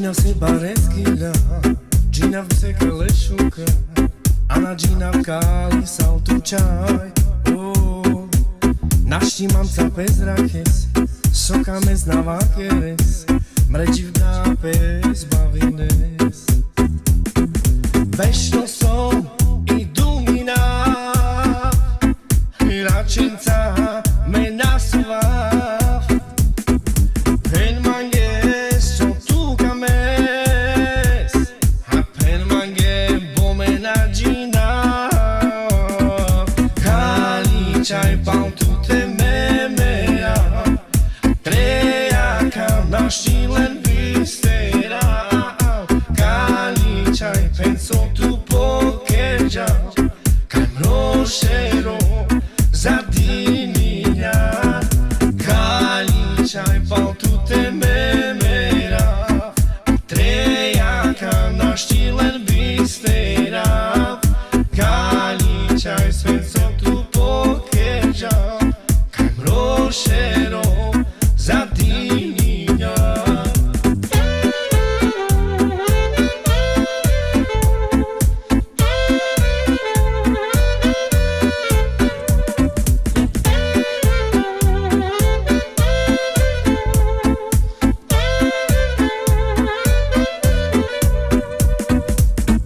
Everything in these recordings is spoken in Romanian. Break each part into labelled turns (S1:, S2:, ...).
S1: Gina se bareskila, Gina v se kaleshuka, Ana Gina v kali saltu čaj. Naši mamca bez rakes, soka mez na vakeres, mređi v dapes bavines. Vešto som i dumina, račenca me nasuvav, pen mange so tuka mes, a pen mange bome na Gina. Kali čaj pam tute memea, treaka na šilen bistera. Kali čaj pen so tu pokeđao, kaj mrošero za dinija. Kali čaj pam tute memera, treaka na šilen bistera. Kali čaj pen so tu pokeđao, kaj mrošero za dinija.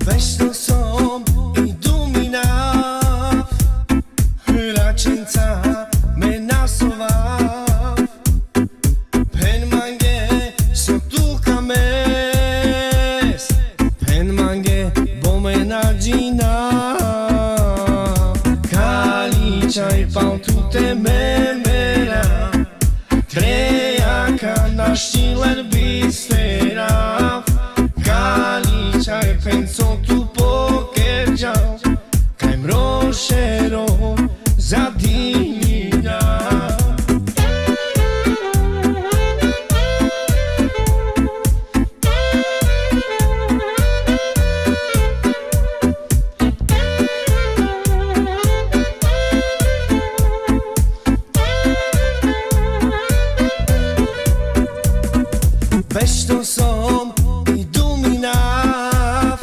S1: Vešto som i duminav, račenca me nasuvav, pen mange so tuka mes, pen mange bome na Gina. Kali čaj pam tute memera, treaka na šilen bistera. Kali čaj pen so tu pokeđao, kaj mrošero za dinija. Vešto som i duminav,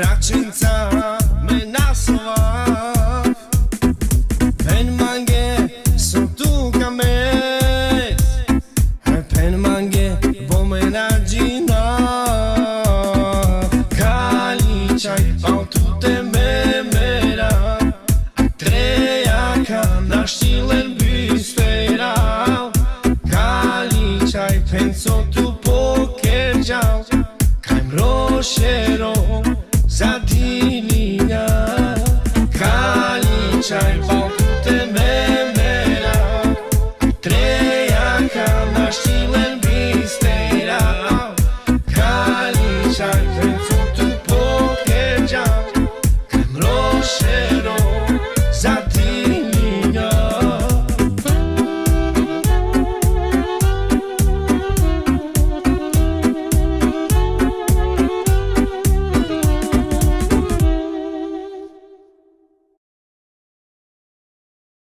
S1: račenca me nasuvav, pen mange so tuka mes, pen mange bome na Gina. Kali čaj pam tute memera, treaka na šilen bistera. Kali čaj pen so tu pokeđao, kaj mrošero